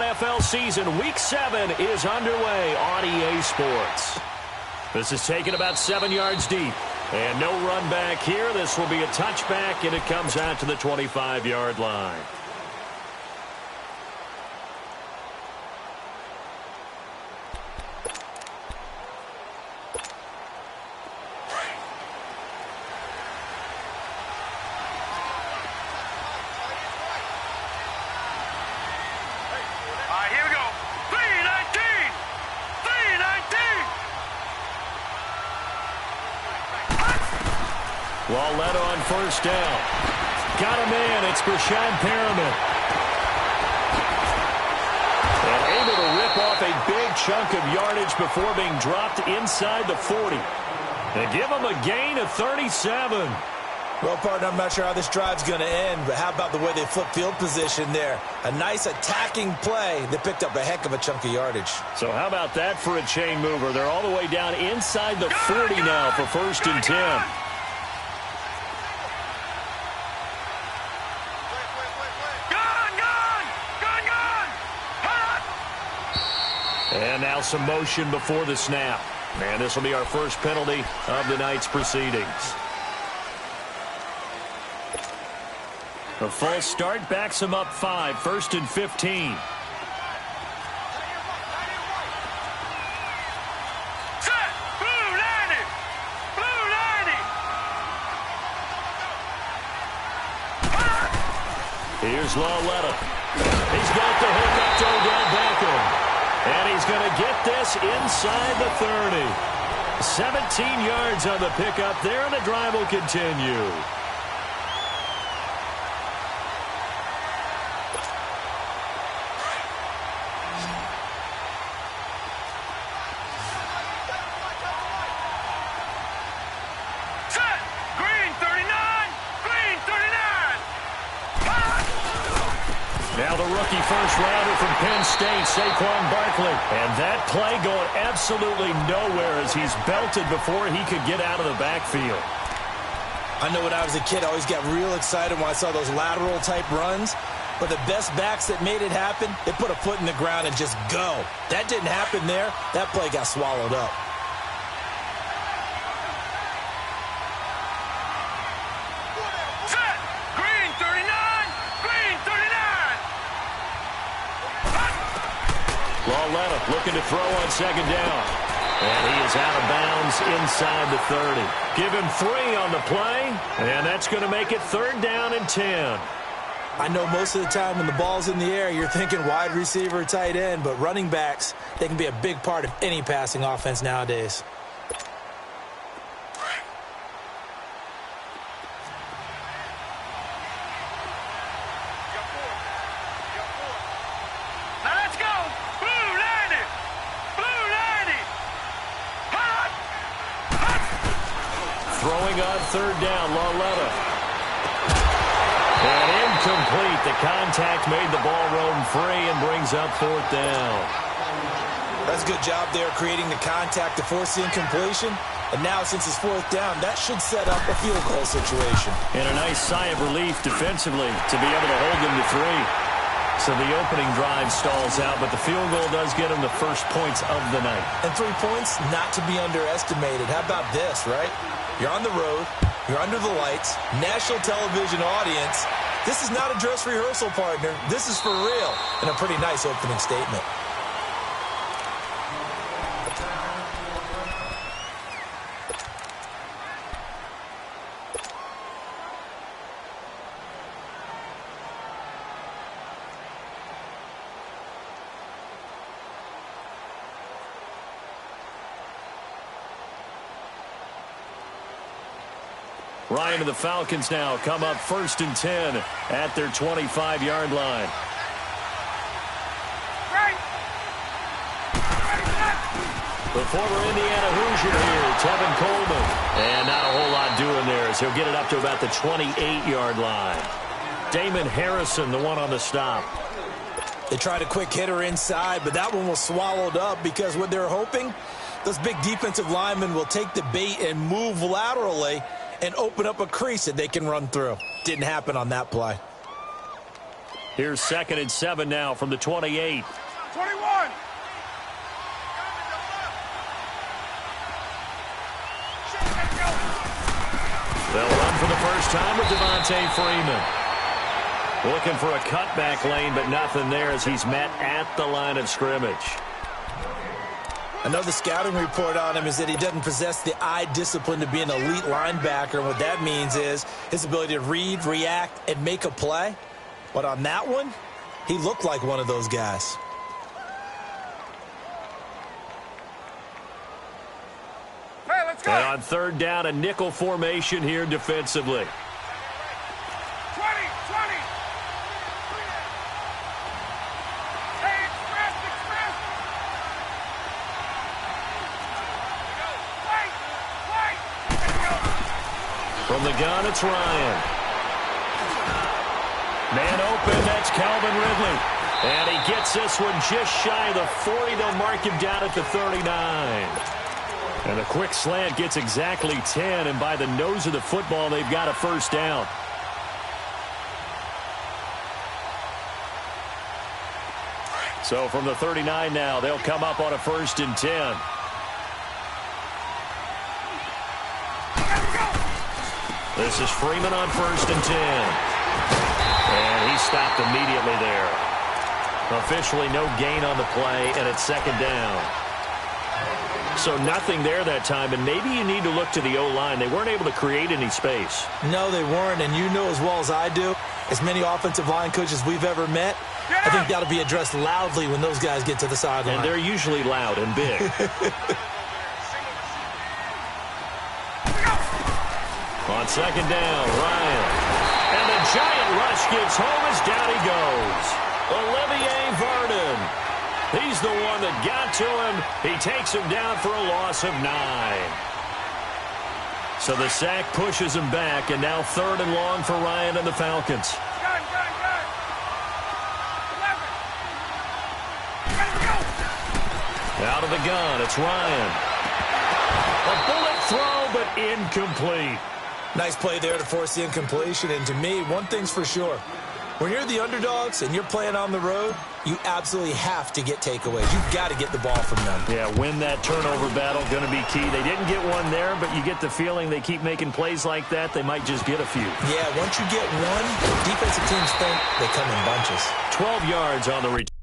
NFL season, Week 7 is underway on EA Sports. This is taken about 7 yards deep. And no run back here. This will be a touchback, and it comes out to the 25-yard line. Walletta on first down. Got him in. It's Brashad Perriman. And able to rip off a big chunk of yardage before being dropped inside the 40. They give him a gain of 37. Well, partner, I'm not sure how this drive's going to end, but how about the way they flip field position there? A nice attacking play that picked up a heck of a chunk of yardage. So how about that for a chain mover? They're all the way down inside the 40 now for 1st and 10. And now some motion before the snap. And this will be our first penalty of the night's proceedings. A false start backs him up 5, 1st and 15. Set! Blue 90! Blue 90! Here's Walletta. He's got the hook up to Odell Beckham. And he's going to get this inside the 30. 17 yards on the pickup there, and the drive will continue. Set! Green 39! Green 39! Now the rookie first-rounder from Penn State, Saquon Barkley. And that play going absolutely nowhere as he's belted before he could get out of the backfield. I know when I was a kid, I always got real excited when I saw those lateral-type runs. But the best backs that made it happen, they put a foot in the ground and just go. That didn't happen there. That play got swallowed up. Set! Green 39! Green 39! Walletta looking to throw on 2nd down. And he is out of bounds inside the 30. Give him 3 on the play, and that's going to make it 3rd down and 10. I know most of the time when the ball's in the air, you're thinking wide receiver, tight end, but running backs, they can be a big part of any passing offense nowadays. Now let's go! Blue 90! Blue 90! Hot! Hot! Throwing on 3rd down, Walletta. And incomplete. The contact made the ball roam free and brings up 4th down. That's a good job there creating the contact to force the incompletion. And now, since it's 4th down, that should set up a field goal situation. And a nice sigh of relief defensively to be able to hold them to 3. So the opening drive stalls out, but the field goal does get them the first points of the night. And 3 points, not to be underestimated. How about this, right? You're on the road. You're under the lights. National television audience. This is not a dress rehearsal, partner. This is for real. And a pretty nice opening statement. Ryan and the Falcons now come up 1st and 10 at their 25-yard line. The former Indiana Hoosier here, Tevin Coleman. And not a whole lot doing there as he'll get it up to about the 28-yard line. Damon Harrison, the one on the stop. They tried a quick hitter inside, but that one was swallowed up because what they're hoping, those big defensive linemen will take the bait and move laterally and open up a crease that they can run through. Didn't happen on that play. Here's 2nd and 7 now from the 28. 21. They'll run for the first time with Devontae Freeman. Looking for a cutback lane, but nothing there as he's met at the line of scrimmage. I know the scouting report on him is that he doesn't possess the eye discipline to be an elite linebacker. And what that means is his ability to read, react, and make a play. But on that one, he looked like one of those guys. Hey, let's go. And on 3rd down, a nickel formation here defensively. 20. Hey, express. Wait. Let's go. From the gun, it's Ryan. Man open, that's Calvin Ridley. And he gets this one just shy of the 40. They'll mark him down at the 39. And a quick slant gets exactly 10, and by the nose of the football, they've got a first down. So from the 39 now, they'll come up on a 1st and 10. This is Freeman on 1st and 10. And he stopped immediately there. Officially no gain on the play, and it's 2nd down. So nothing there that time, and maybe you need to look to the O-line. They weren't able to create any space. No, they weren't, and you know as well as I do, as many offensive line coaches we've ever met, I think that'll be addressed loudly when those guys get to the sideline. And they're usually loud and big. On 2nd down, Ryan. And the giant rush gets home as down he goes. Olivier Vernon. He's the one that got to him. He takes him down for a loss of 9. So the sack pushes him back, and now 3rd and long for Ryan and the Falcons. Gun. 11. Out of the gun, it's Ryan. A bullet throw, but incomplete. Nice play there to force the incompletion, and to me, one thing's for sure. When you're the underdogs and you're playing on the road, you absolutely have to get takeaways. You've got to get the ball from them. Yeah, win that turnover battle, going to be key. They didn't get one there, but you get the feeling they keep making plays like that, they might just get a few. Yeah, once you get one, defensive teams think they come in bunches. 12 yards on the return.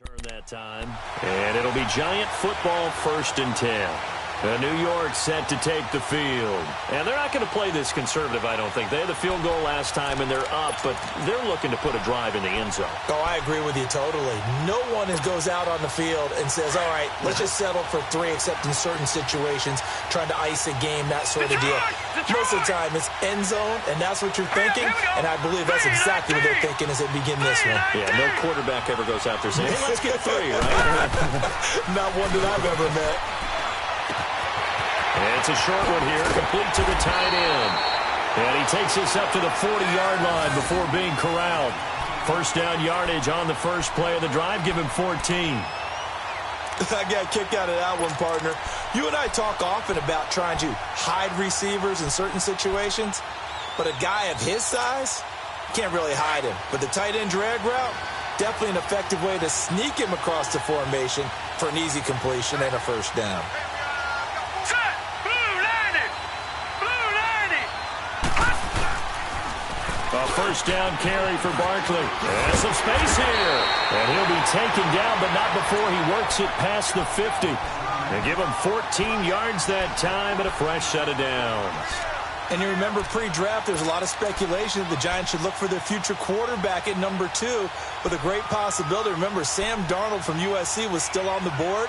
Turn that time, and it'll be Giant football 1st and 10. New York set to take the field. And they're not going to play this conservative, I don't think. They had the field goal last time, and they're up, but they're looking to put a drive in the end zone. Oh, I agree with you totally. No one goes out on the field and says, all right, let's just settle for 3, except in certain situations, trying to ice a game, that sort of deal. Most of the time, it's end zone, and that's what you're thinking, and I believe that's exactly what they're thinking as they begin this one. Yeah, no quarterback ever goes out there saying, hey, let's get 3, right? Not one that I've ever met. And it's a short one here, complete to the tight end. And he takes this up to the 40-yard line before being corralled. First down yardage on the first play of the drive. Give him 14. I got a kick out of that one, partner. You and I talk often about trying to hide receivers in certain situations, but a guy of his size, Can't really hide him. But the tight end drag route, definitely an effective way to sneak him across the formation for an easy completion and a first down. Set. Blue 90. Blue 90. A first down carry for Barkley. And some space here. And he'll be taken down, but not before he works it past the 50. They give him 14 yards that time and a fresh set of downs. And you remember pre-draft, there's a lot of speculation that the Giants should look for their future quarterback at number 2 with a great possibility. Remember, Sam Darnold from USC was still on the board,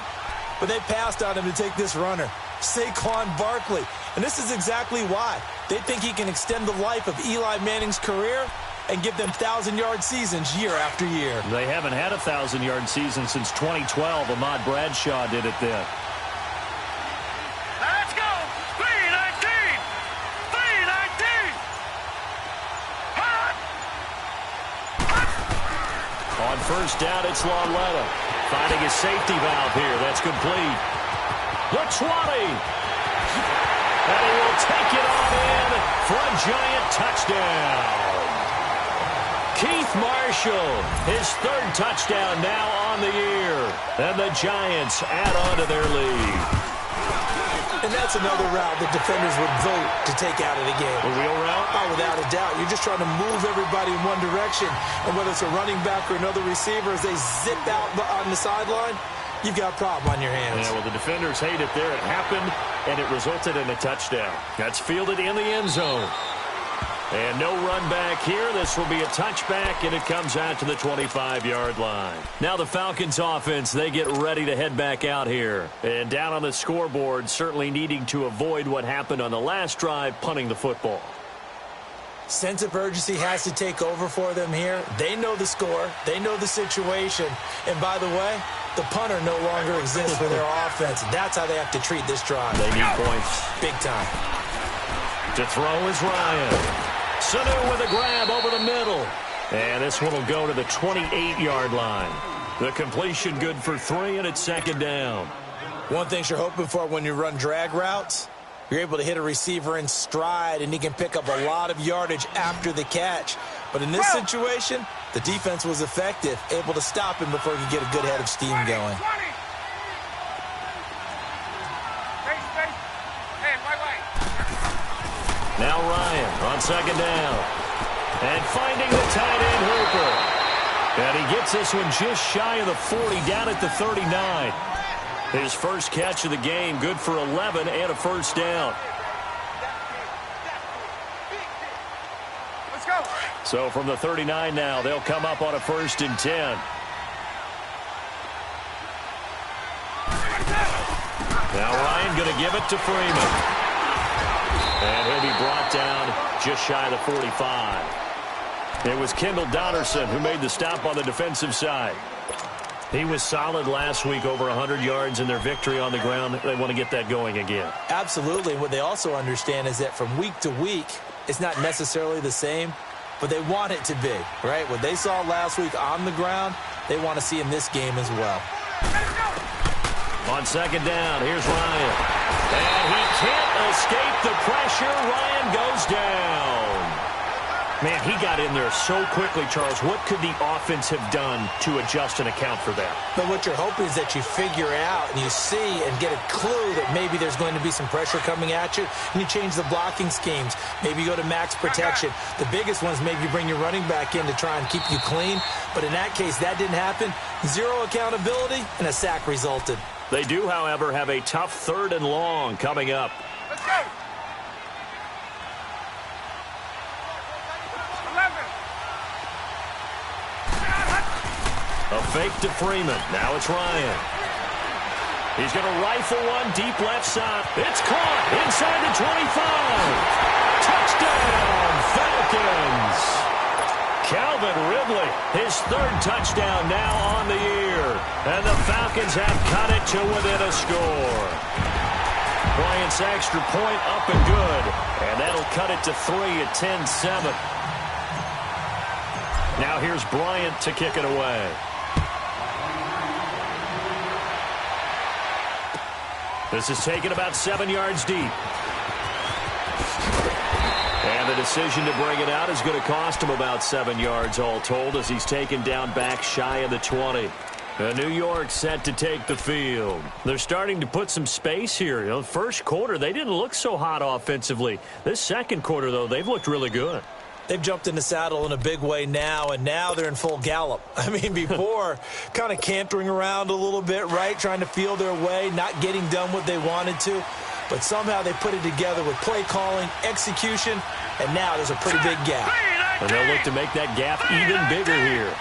but they passed on him to take this runner, Saquon Barkley. And this is exactly why. They think he can extend the life of Eli Manning's career and give them 1,000-yard seasons year after year. They haven't had a 1,000-yard season since 2012. Ahmad Bradshaw did it then. Let's go. 319. 319. Hot. On first down, it's Lauletta. Finding his safety valve here. That's complete. The 20. And he will take it on in for a Giant touchdown. Keith Marshall, his 3rd touchdown now on the year. And the Giants add on to their lead. And that's another route that defenders would vote to take out of the game. The wheel route? Oh, without a doubt. You're just trying to move everybody in one direction. And whether it's a running back or another receiver, as they zip out on the sideline, you've got a problem on your hands. Yeah, well, the defenders hate it there. It happened, and it resulted in a touchdown. That's fielded in the end zone. And no run back here. This will be a touchback, and it comes out to the 25-yard line. Now the Falcons offense, they get ready to head back out here. And down on the scoreboard, certainly needing to avoid what happened on the last drive, punting the football. Sense of urgency has to take over for them here. They know the score. They know the situation. And by the way, the punter no longer exists for their offense. That's how they have to treat this drive. They need points. Big time. To throw is Ryan. Sanu with a grab over the middle. And this one will go to the 28-yard line. The completion good for 3, and it's 2nd down. One thing you're hoping for when you run drag routes, you're able to hit a receiver in stride, and he can pick up a lot of yardage after the catch. But in this situation, the defense was effective, able to stop him before he could get a good head of steam going. 20. Space. Hey, my way. Now Ryan on 2nd down. And finding the tight end Hooper. And he gets this one just shy of the 40, down at the 39. His first catch of the game, good for 11 and a first down. Let's go. So from the 39 now, they'll come up on a 1st and 10. Now Ryan going to give it to Freeman. And he'll be brought down just shy of the 45. It was Kendall Donnerson who made the stop on the defensive side. He was solid last week, over 100 yards in their victory on the ground. They want to get that going again. Absolutely. What they also understand is that from week to week, it's not necessarily the same, but they want it to be, right? What they saw last week on the ground, they want to see in this game as well. On 2nd down, here's Ryan. And he can't escape the pressure. Ryan goes down. Man, he got in there so quickly, Charles. What could the offense have done to adjust and account for that? But what you're hoping is that you figure out and you see and get a clue that maybe there's going to be some pressure coming at you, and you change the blocking schemes. Maybe you go to max protection. The biggest ones, maybe you bring your running back in to try and keep you clean. But in that case, that didn't happen. Zero accountability, and a sack resulted. They do, however, have a tough 3rd and long coming up. Let's go. 11. A fake to Freeman. Now it's Ryan. He's going to rifle one deep left side. It's caught inside the 25. Touchdown, Falcons. Calvin Ridley, his 3rd touchdown now on the year. And the Falcons have cut it to within a score. Bryant's extra point up and good. And that'll cut it to 3 at 10-7. Now here's Bryant to kick it away. This is taken about 7 yards deep. And And the decision to bring it out is going to cost him about 7 yards all told as he's taken down back shy of the 20. New York set to take the field. They're starting to put some space here. You know, first quarter, they didn't look so hot offensively. This second quarter, though, they've looked really good. They've jumped in the saddle in a big way now, and now they're in full gallop. I mean, before, kind of cantering around a little bit, right, trying to feel their way, not getting done what they wanted to. But somehow they put it together with play calling, execution, and now there's a pretty big gap. And they'll look to make that gap even bigger here.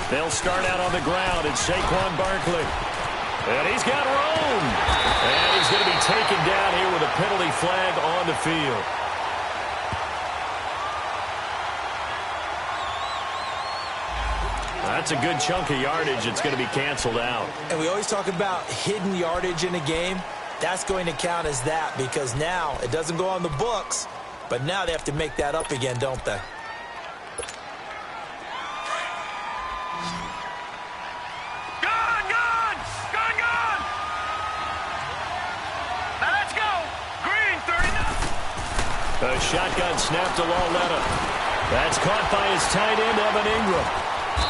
They'll start out on the ground. It's Saquon Barkley. And he's got room. And he's going to be taken down here with a penalty flag on the field. That's a good chunk of yardage. It's going to be canceled out. And we always talk about hidden yardage in a game. That's going to count as that because now it doesn't go on the books, but now they have to make that up again, don't they? A shotgun snap to Lauletta. That's caught by his tight end, Evan Ingram.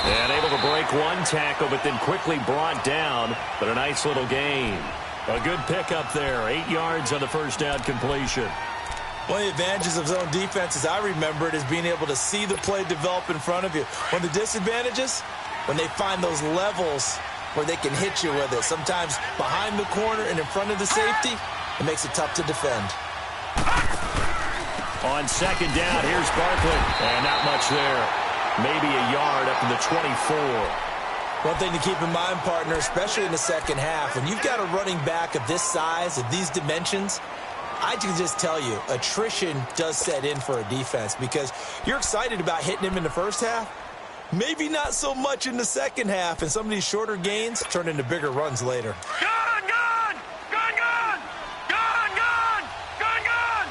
And able to break one tackle, but then quickly brought down. But a nice little gain. A good pickup there. 8 yards on the first down completion. One of the advantages of zone defense, as I remember it, is being able to see the play develop in front of you. One of the disadvantages, when they find those levels where they can hit you with it. Sometimes behind the corner and in front of the safety, it makes it tough to defend. On second down, here's Barkley. And not much there. Maybe a yard up to the 24. One thing to keep in mind, partner, especially in the second half, when you've got a running back of this size, of these dimensions, I can just tell you, attrition does set in for a defense because you're excited about hitting him in the first half. Maybe not so much in the second half, and some of these shorter gains turn into bigger runs later. Gun, gun! Gun, gun! Gun, gun! Gun, gun!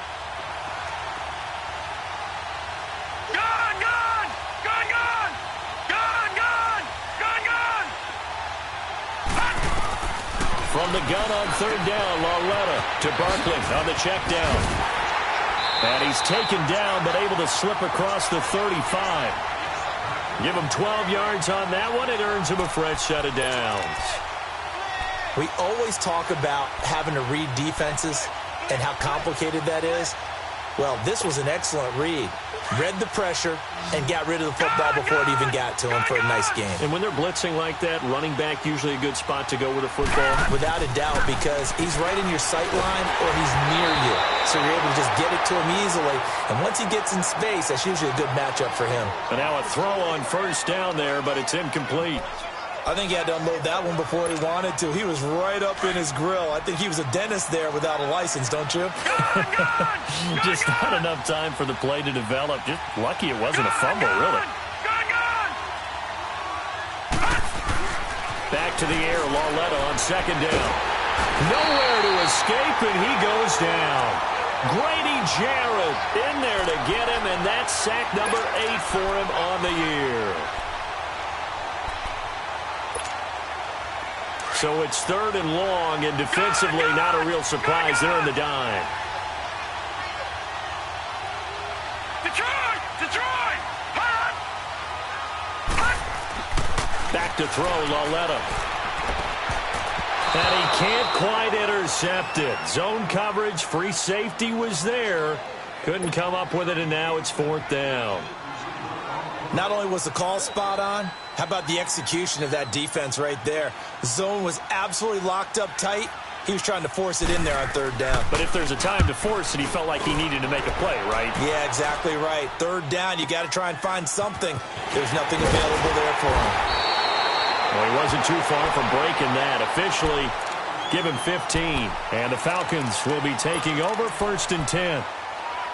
Gun, gun! Gun, gun! Gun, gun! Gun, gun! From the gun on third down, Lauletta to Barkley on the check down. And he's taken down, but able to slip across the 35. Give him 12 yards on that one. It earns him a fresh set of downs. We always talk about having to read defenses and how complicated that is. Well, this was an excellent read. Read the pressure and got rid of the football before it even got to him for a nice game. And when they're blitzing like that, running back usually a good spot to go with a football? Without a doubt, because he's right in your sight line or he's near you. So you're able to just get it to him easily. And once he gets in space, that's usually a good matchup for him. And now a throw on first down there, but it's incomplete. I think he had to unload that one before he wanted to. He was right up in his grill. I think he was a dentist there without a license, don't you? Just not enough time for the play to develop. Just lucky it wasn't a fumble, really. Back to the air, Lauletta on second down. Nowhere to escape, and he goes down. Grady Jarrett in there to get him, and that's sack number 8 for him on the year. So it's third and long, and defensively not a real surprise. They're in the dime. Detroit! Back to throw, Lauletta. And he can't quite intercept it. Zone coverage, free safety was there. Couldn't come up with it, and now it's fourth down. Not only was the call spot on, how about the execution of that defense right there? The zone was absolutely locked up tight. He was trying to force it in there on third down. But if there's a time to force it, he felt like he needed to make a play, right? Yeah, exactly right. Third down, you got to try and find something. There's nothing available there for him. Well, he wasn't too far from breaking that. Officially, give him 15. And the Falcons will be taking over first and 10.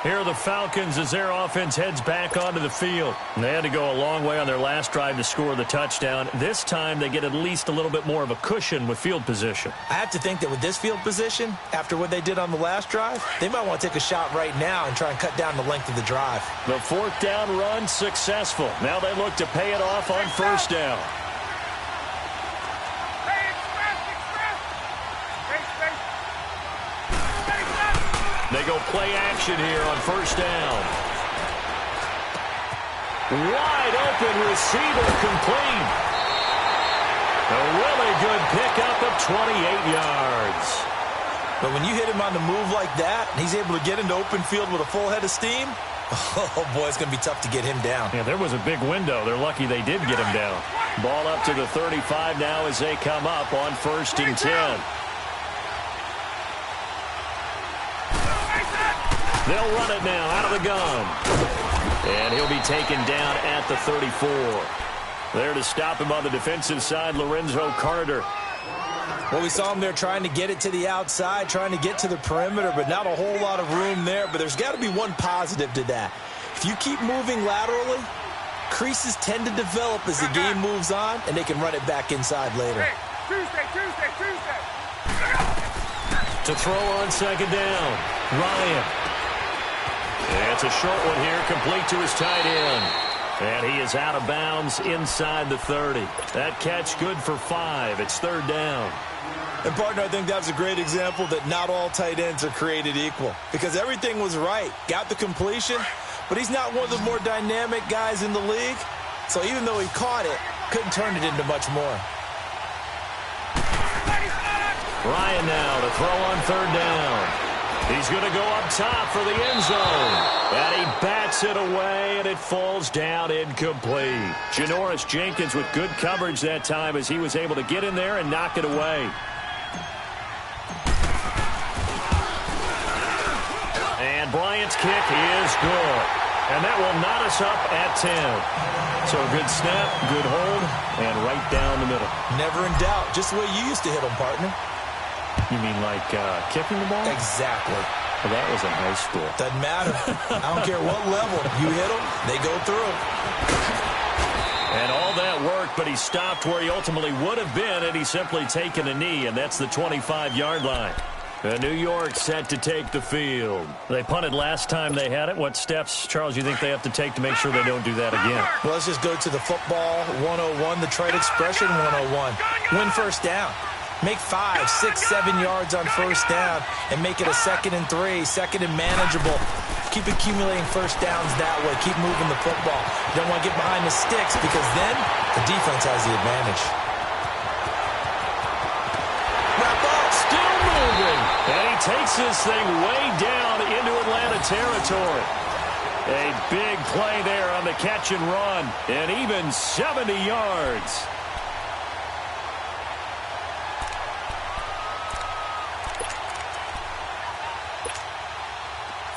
Here are the Falcons as their offense heads back onto the field. And they had to go a long way on their last drive to score the touchdown. This time they get at least a little bit more of a cushion with field position. I have to think that with this field position, after what they did on the last drive, they might want to take a shot right now and try and cut down the length of the drive. The fourth down run successful. Now they look to pay it off on first down. Hey, Express! go play action here on first down. Wide open receiver complete. A really good pickup of 28 yards. But when you hit him on the move like that, and he's able to get into open field with a full head of steam, oh, boy, it's going to be tough to get him down. Yeah, there was a big window. They're lucky they did get him down. Ball up to the 35 now as they come up on 1st and 10. They'll run it now out of the gun. And he'll be taken down at the 34. There to stop him on the defensive side, Lorenzo Carter. Well, we saw him there trying to get it to the outside, trying to get to the perimeter, but not a whole lot of room there. But there's got to be one positive to that. If you keep moving laterally, creases tend to develop as the game moves on, and they can run it back inside later. Tuesday. To throw on 2nd down, Ryan. And it's a short one here, complete to his tight end. And he is out of bounds inside the 30. That catch good for 5. It's 3rd down. And, partner, I think that's a great example that not all tight ends are created equal. Because everything was right. Got the completion, but he's not one of the more dynamic guys in the league. So even though he caught it, couldn't turn it into much more. Ryan now to throw on 3rd down. He's going to go up top for the end zone. And he bats it away, and it falls down incomplete. Janoris Jenkins with good coverage that time as he was able to get in there and knock it away. And Bryant's kick is good. And that will knot us up at 10. So a good snap, good hold, and right down the middle. Never in doubt. Just the way you used to hit them, partner. You mean like kicking the ball? Exactly. Well, that was in high school. Doesn't matter. I don't care what level. You hit them, they go through. And all that worked, but he stopped where he ultimately would have been, and he's simply taken a knee, and that's the 25-yard line. And New York set to take the field. They punted last time they had it. What steps, Charles, you think they have to take to make sure they don't do that again? Well, let's just go to the football 101, the trade expression 101. Win first down. Make 5, 6, 7 yards on first down and make it a 2nd and 3, 2nd and manageable. Keep accumulating first downs that way. Keep moving the football. You don't want to get behind the sticks because then the defense has the advantage. Wrap up, still moving. And he takes this thing way down into Atlanta territory. A big play there on the catch and run, and even 70 yards.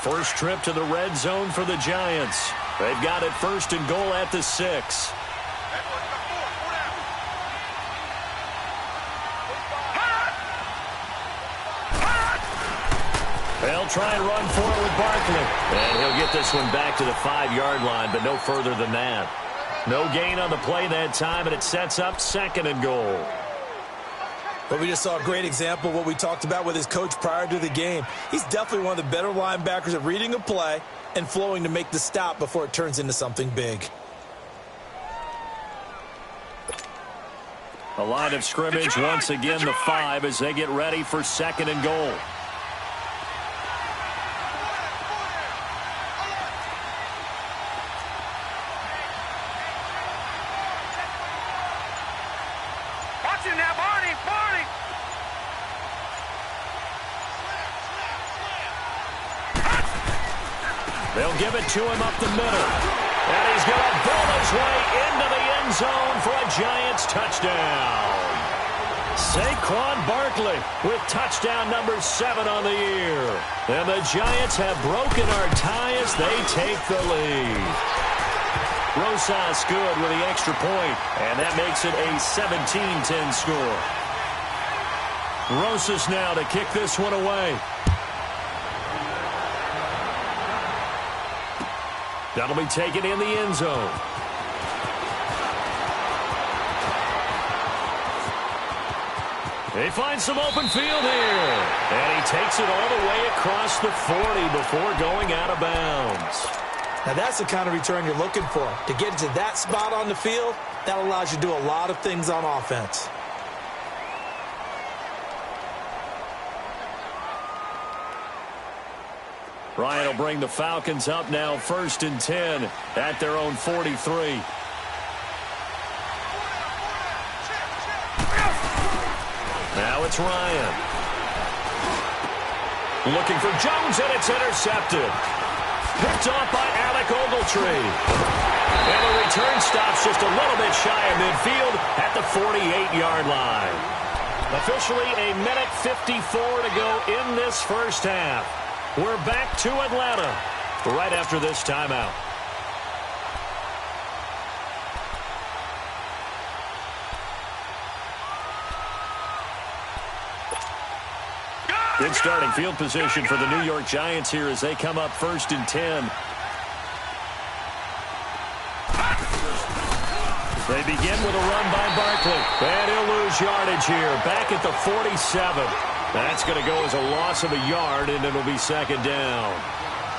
First trip to the red zone for the Giants. They've got it 1st and goal at the 6. They'll try and run for it with Barkley. And he'll get this one back to the 5-yard line, but no further than that. No gain on the play that time, and it sets up 2nd and goal. But we just saw a great example of what we talked about with his coach prior to the game. He's definitely one of the better linebackers at reading a play and flowing to make the stop before it turns into something big. A line of scrimmage once again, the 5, as they get ready for 2nd and goal. They'll give it to him up the middle. And he's going to bowl his way into the end zone for a Giants touchdown. Saquon Barkley with touchdown number 7 on the year. And the Giants have broken our tie as they take the lead. Rosas good with the extra point, and that makes it a 17-10 score. Rosas now to kick this one away. That'll be taken in the end zone. He finds some open field here. And he takes it all the way across the 40 before going out of bounds. Now that's the kind of return you're looking for. To get to that spot on the field, that allows you to do a lot of things on offense. Ryan will bring the Falcons up now 1st and 10 at their own 43. Now it's Ryan. Looking for Jones, and it's intercepted. Picked off by Alec Ogletree. And the return stops just a little bit shy of midfield at the 48-yard line. Officially a minute 54 to go in this first half. We're back to Atlanta right after this timeout. Good starting field position for the New York Giants here as they come up 1st and 10. They begin with a run by Barkley. And he'll lose yardage here. Back at the 47. That's going to go as a loss of a yard, and it'll be 2nd down.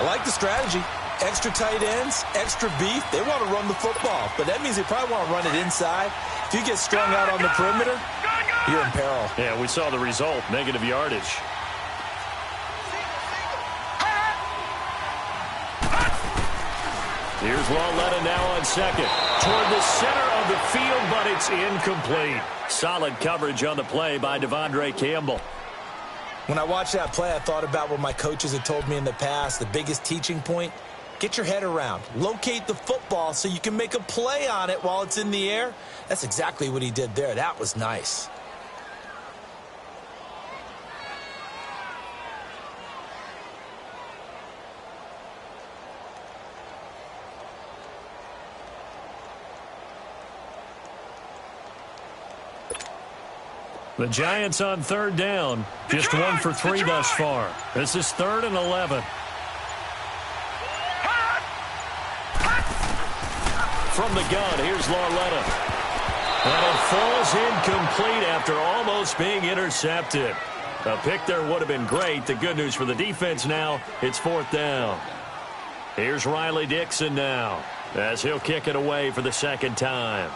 I like the strategy. Extra tight ends, extra beef. They want to run the football, but that means they probably want to run it inside. If you get strung out on the perimeter, you're in peril. Yeah, we saw the result, negative yardage. Here's Lauletta now on 2nd. Toward the center of the field, but it's incomplete. Solid coverage on the play by Devondre Campbell. When I watched that play, I thought about what my coaches had told me in the past. The biggest teaching point, get your head around. Locate the football so you can make a play on it while it's in the air. That's exactly what he did there. That was nice. The Giants on 3rd down. Just 1 for 3 thus far. This is 3rd and 11. From the gun, here's Lauletta. And it falls incomplete after almost being intercepted. A pick there would have been great. The good news for the defense now, it's 4th down. Here's Riley Dixon now as he'll kick it away for the 2nd time.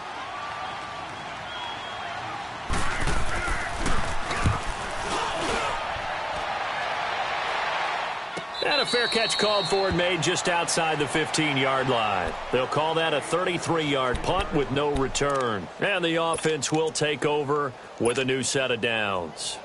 And a fair catch called for and made just outside the 15-yard line. They'll call that a 33-yard punt with no return. And the offense will take over with a new set of downs.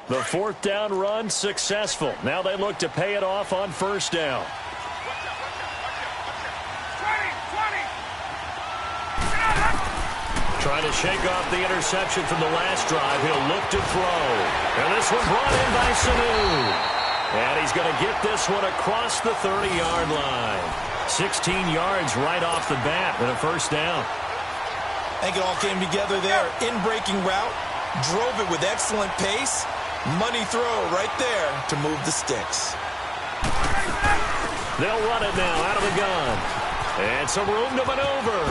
The 4th down run successful. Now they look to pay it off on 1st down. Trying to shake off the interception from the last drive. He'll look to throw. And this one brought in by Sanu. And he's going to get this one across the 30-yard line. 16 yards right off the bat and a 1st down. I think it all came together there. In-breaking route. Drove it with excellent pace. Money throw right there to move the sticks. They'll run it now out of the gun. And some room to maneuver.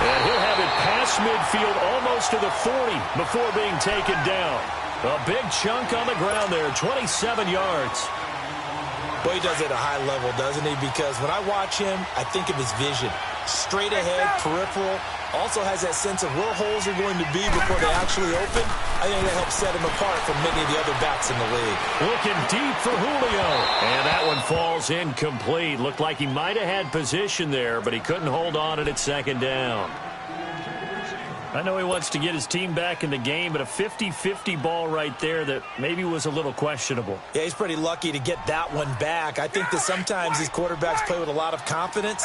And he'll have it past midfield almost to the 40 before being taken down. A big chunk on the ground there, 27 yards. Boy, he does it at a high level, doesn't he? Because when I watch him, I think of his vision. Straight ahead, peripheral. Also has that sense of where holes are going to be before they actually open. I think that helps set him apart from many of the other backs in the league. Looking deep for Julio. And that one falls incomplete. Looked like he might have had position there, but he couldn't hold on at 2nd down. I know he wants to get his team back in the game, but a 50-50 ball right there that maybe was a little questionable. Yeah, he's pretty lucky to get that one back. I think that sometimes these quarterbacks play with a lot of confidence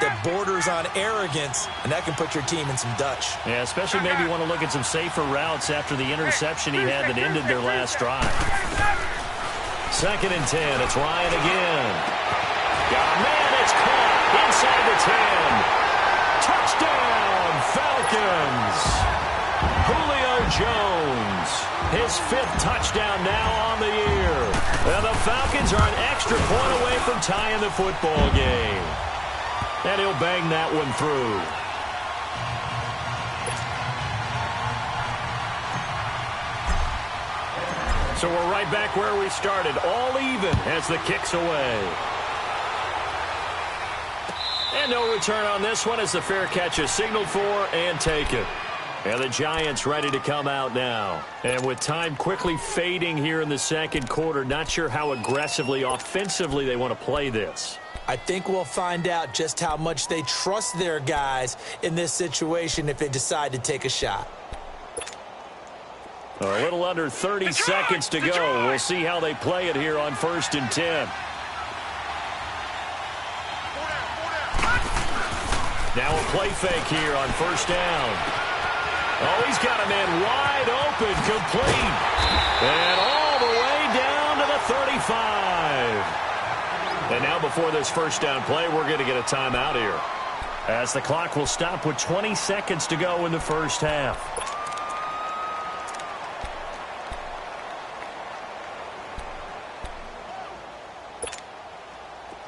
that borders on arrogance, and that can put your team in some Dutch. Yeah, especially maybe want to look at some safer routes after the interception he had that ended their last drive. 2nd and 10. It's Ryan again. Got a man. It's caught inside the 10. Touchdown, Falcons. Julio Jones. His 5th touchdown now on the year. And the Falcons are an extra point away from tying the football game. And he'll bang that one through. So we're right back where we started, all even as the kick's away. And no return on this one as the fair catch is signaled for and taken. And the Giants ready to come out now. And with time quickly fading here in the second quarter, not sure how aggressively, offensively they want to play this. I think we'll find out just how much they trust their guys in this situation if they decide to take a shot. A little under 30 seconds to go. We'll see how they play it here on 1st and 10. Now a play fake here on 1st down. Oh, he's got a man wide open, complete. And all the way down to the 35. And now before this 1st down play, we're going to get a timeout here, as the clock will stop with 20 seconds to go in the first half.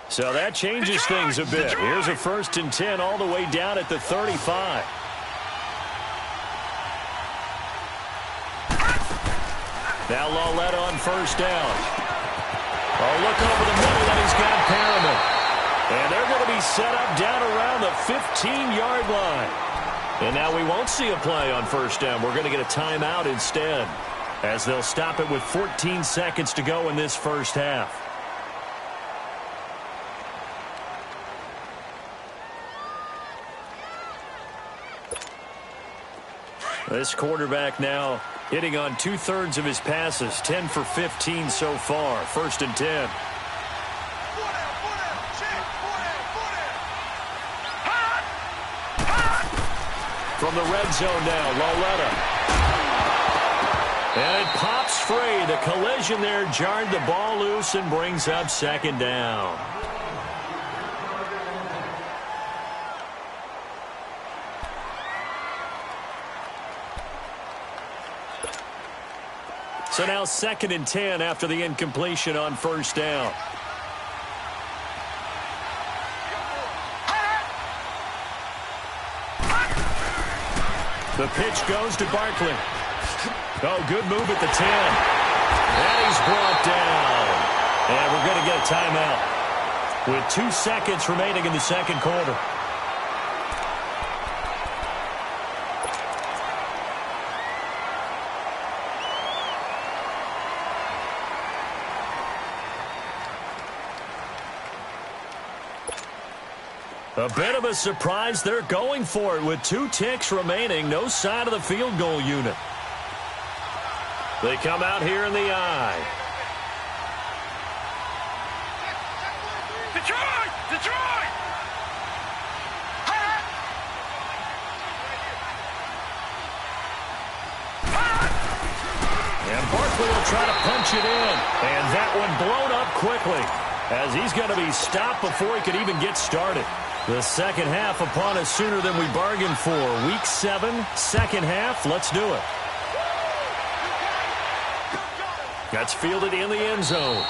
So that changes things a bit. Here's a 1st and 10 all the way down at the 35. Now Lawletta on 1st down. Oh, look over the middle, and he's got Perriman. And they're going to be set up down around the 15-yard line. And now we won't see a play on 1st down. We're going to get a timeout instead, as they'll stop it with 14 seconds to go in this first half. This quarterback now hitting on 2/3 of his passes, 10 for 15 so far. 1st and 10. From the red zone now, Lawletta. And it pops free. The collision there jarred the ball loose and brings up 2nd down. So now 2nd and 10 after the incompletion on 1st down. The pitch goes to Barkley. Oh, good move at the 10. And he's brought down. And we're going to get a timeout with 2 seconds remaining in the second quarter. A bit of a surprise. They're going for it with 2 ticks remaining. No sign of the field goal unit. They come out here in the eye. Detroit! Detroit! And Barkley will try to punch it in. And that one blown up quickly, as he's going to be stopped before he could even get started. The second half upon us sooner than we bargained for. Week 7, second half. Let's do it. That's fielded in the end zone.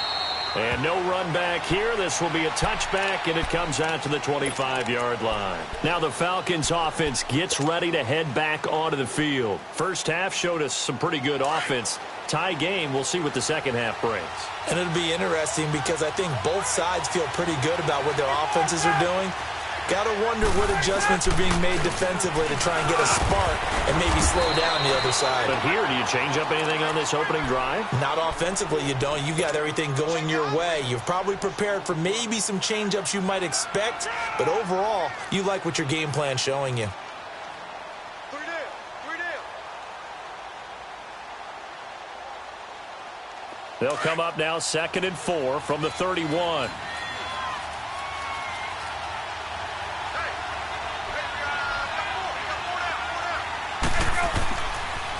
And no run back here. This will be a touchback, and it comes out to the 25-yard line. Now the Falcons offense gets ready to head back onto the field. First half showed us some pretty good offense. Tie game. We'll see what the second half brings. And it'll be interesting because I think both sides feel pretty good about what their offenses are doing. Got to wonder what adjustments are being made defensively to try and get a spark and maybe slow down the other side. But here, do you change up anything on this opening drive? Not offensively, you don't. You got everything going your way. You've probably prepared for maybe some change-ups you might expect, but overall, you like what your game plan's showing you. They'll come up now 2nd and 4 from the 31.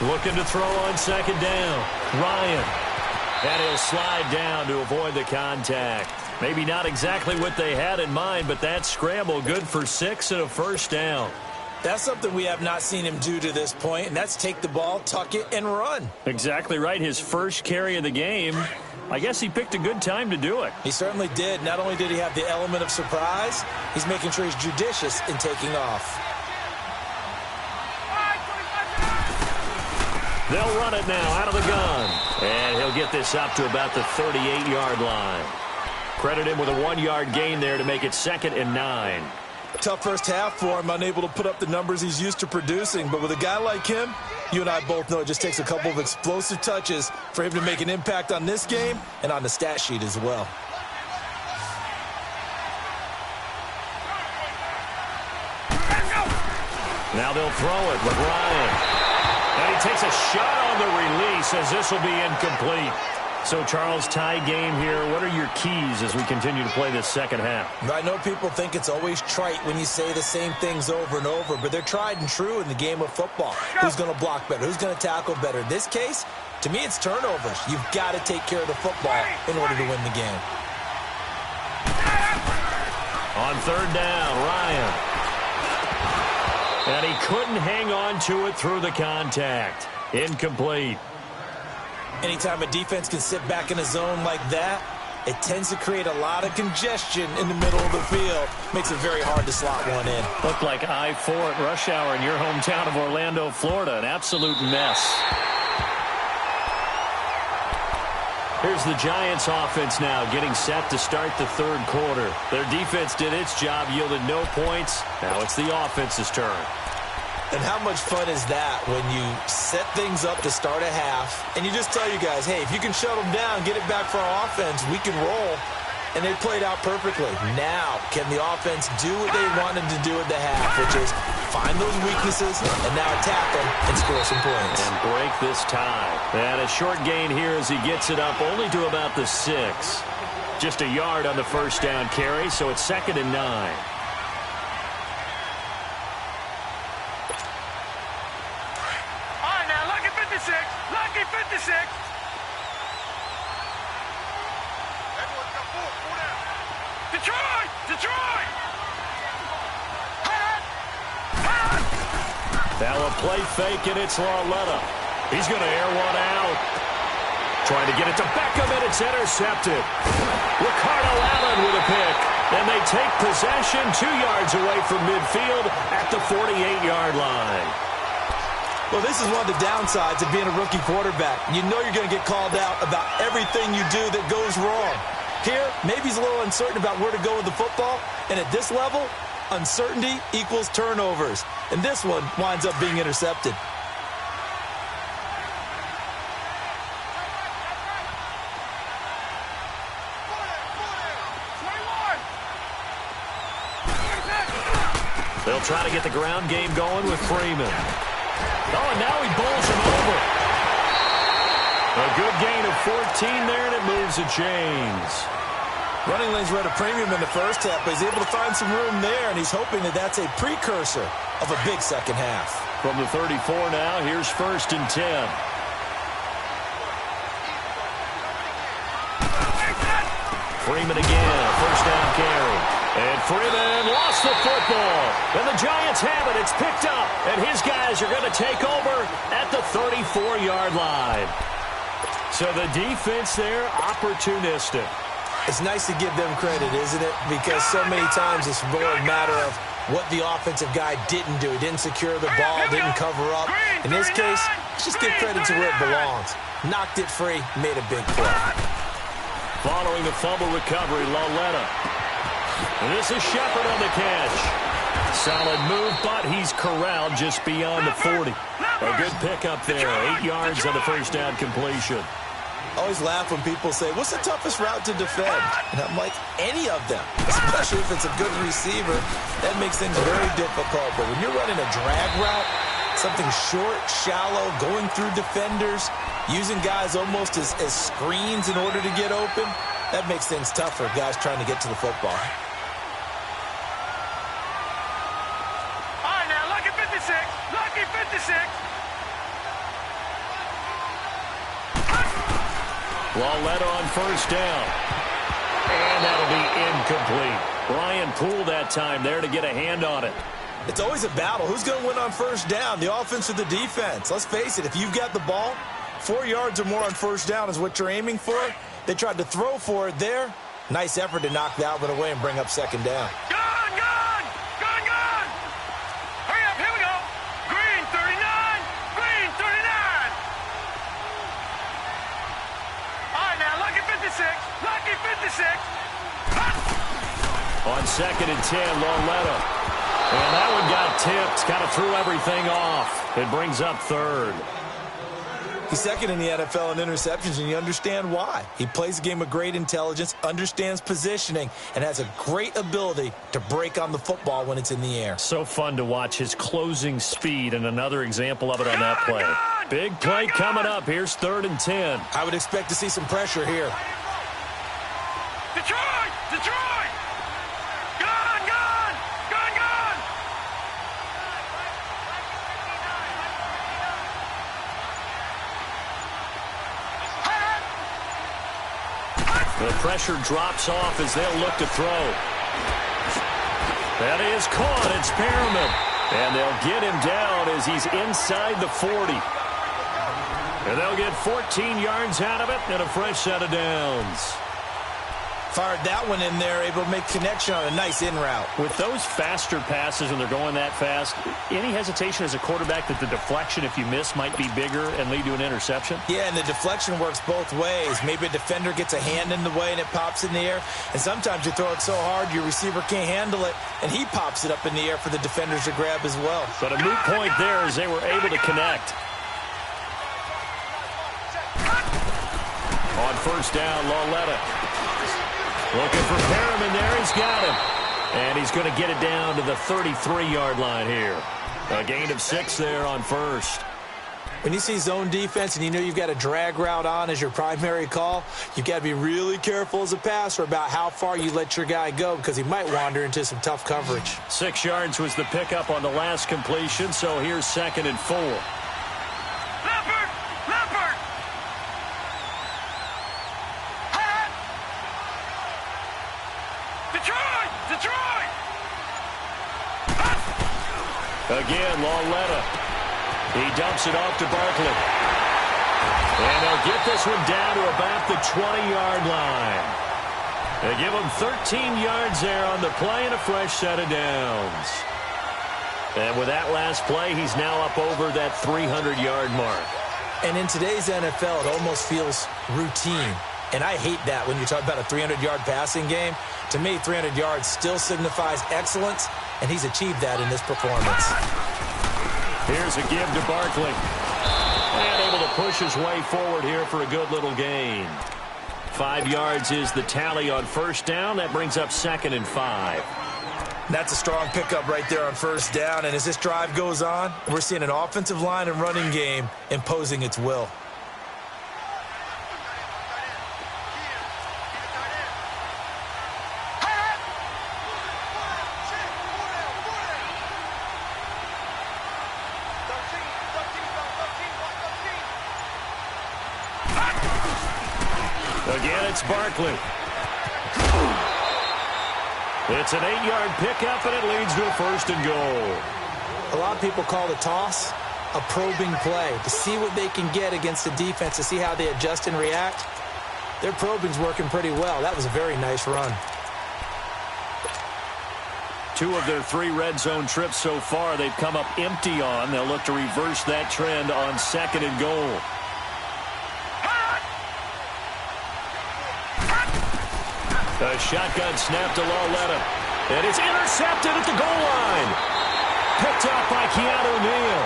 Looking to throw on 2nd down. Ryan. And he'll slide down to avoid the contact. Maybe not exactly what they had in mind, but that scramble good for 6 and a 1st down. That's something we have not seen him do to this point, and that's take the ball, tuck it, and run. Exactly right. His first carry of the game. I guess he picked a good time to do it. He certainly did. Not only did he have the element of surprise, he's making sure he's judicious in taking off. They'll run it now out of the gun. And he'll get this up to about the 38-yard line. Credit him with a 1-yard gain there to make it 2nd and 9. Tough first half for him, unable to put up the numbers he's used to producing. But with a guy like him, you and I both know it just takes a couple of explosive touches for him to make an impact on this game and on the stat sheet as well. Now they'll throw it with Ryan. And he takes a shot on the release as this will be incomplete. So, Charles, tie game here. What are your keys as we continue to play this second half? I know people think it's always trite when you say the same things over and over, but they're tried and true in the game of football. Who's going to block better? Who's going to tackle better? In this case, to me, it's turnovers. You've got to take care of the football in order to win the game. On third down, Ryan. And he couldn't hang on to it through the contact. Incomplete. Anytime a defense can sit back in a zone like that, it tends to create a lot of congestion in the middle of the field. Makes it very hard to slot one in. Looked like I-4 at rush hour in your hometown of Orlando, Florida. An absolute mess. Here's the Giants offense now getting set to start the third quarter. Their defense did its job, yielded no points. Now it's the offense's turn. And how much fun is that when you set things up to start a half and you just tell your guys, hey, if you can shut them down, get it back for our offense, we can roll. And they played out perfectly. Now, can the offense do what they wanted to do at the half, which is find those weaknesses and now attack them and score some points. And break this tie. And a short gain here as he gets it up only to about the 6. Just a yard on the first down carry, so it's 2nd and 9. Lucky 56. Detroit! Detroit! Now a play fake, and it's Lauletta. He's going to air one out. Trying to get it to Beckham, and it's intercepted. Ricardo Allen with a pick. And they take possession 2 yards away from midfield at the 48-yard line. Well, this is one of the downsides of being a rookie quarterback. You know you're going to get called out about everything you do that goes wrong. Here, maybe he's a little uncertain about where to go with the football. And at this level, uncertainty equals turnovers. And this one winds up being intercepted. They'll try to get the ground game going with Freeman. Oh, and now he bowls him over. A good gain of 14 there, and it moves the chains. Running lanes were at a premium in the first half, but he's able to find some room there, and he's hoping that that's a precursor of a big second half. From the 34 now, here's 1st and 10. Freeman again, first down carry. And Freeman lost the football. And the Giants have it. It's picked up. And his guys are going to take over at the 34-yard line. So the defense there, opportunistic. It's nice to give them credit, isn't it? Because so many times it's more a matter of what the offensive guy didn't do. He didn't secure the ball, didn't cover up. In this case, just give credit to where it belongs. Knocked it free, made a big play. Following the fumble recovery, Lauletta. And this is Shepard on the catch. Solid move, but he's corralled just beyond the 40. A good pickup there, 8 yards on the first down completion. I always laugh when people say, what's the toughest route to defend? And I'm like, any of them, especially if it's a good receiver. That makes things very difficult. But when you're running a drag route, something short, shallow, going through defenders, using guys almost as screens in order to get open, that makes things tough for guys trying to get to the football. All right, now, lucky 56. Lucky 56. Lauletta on first down. And that'll be incomplete. Ryan Poole that time there to get a hand on it. It's always a battle. Who's going to win on first down, the offense or the defense? Let's face it, if you've got the ball, 4 yards or more on first down is what you're aiming for. They tried to throw for it there. Nice effort to knock that one away and bring up second down. Gone, gone, gone, gone. Hurry up, here we go. Green 39, green 39. All right, now, lucky 56, lucky 56. On 2nd and 10, Lauletta. And that one got tipped, kind of threw everything off. It brings up third. He's second in the NFL in interceptions, and you understand why. He plays a game of great intelligence, understands positioning, and has a great ability to break on the football when it's in the air. So fun to watch his closing speed, and another example of it on that play. Big play coming up. Here's 3rd and 10. I would expect to see some pressure here. Detroit! Detroit! Gun! Gun! Gun! Gun! The pressure drops off as they'll look to throw. That is caught. It's Perriman. And they'll get him down as he's inside the 40. And they'll get 14 yards out of it and a fresh set of downs. Fired that one in there, able to make connection on a nice in route. With those faster passes and they're going that fast, any hesitation as a quarterback that the deflection, if you miss, might be bigger and lead to an interception? Yeah, and the deflection works both ways. Maybe a defender gets a hand in the way and it pops in the air. And sometimes you throw it so hard your receiver can't handle it, and he pops it up in the air for the defenders to grab as well. But a moot point there as they were able to connect. On 1st down, Lauletta. Looking for Perriman there. He's got him. And he's going to get it down to the 33-yard line here. A gain of 6 there on 1st. When you see zone defense and you know you've got a drag route on as your primary call, you've got to be really careful as a passer about how far you let your guy go because he might wander into some tough coverage. 6 yards was the pickup on the last completion, so here's 2nd and 4. Leopard! Leopard! Detroit! Detroit! Again, Lauletta. He dumps it off to Barkley. And they'll get this one down to about the 20-yard line. They give him 13 yards there on the play and a fresh set of downs. And with that last play, he's now up over that 300-yard mark. And in today's NFL, it almost feels routine. And I hate that when you talk about a 300-yard passing game. To me, 300 yards still signifies excellence, and he's achieved that in this performance. Here's a give to Barkley. And able to push his way forward here for a good little gain. 5 yards is the tally on 1st down. That brings up 2nd and 5. That's a strong pickup right there on 1st down. And as this drive goes on, we're seeing an offensive line and running game imposing its will. Again, it's Barkley. It's an 8-yard pickup, and it leads to a 1st and goal. A lot of people call the toss a probing play to see what they can get against the defense, to see how they adjust and react. Their probing's working pretty well. That was a very nice run. 2 of their 3 red zone trips so far, they've come up empty on. They'll look to reverse that trend on 2nd and goal. A shotgun snap to Lauletta. And it's intercepted at the goal line. Picked up by Keanu Neal.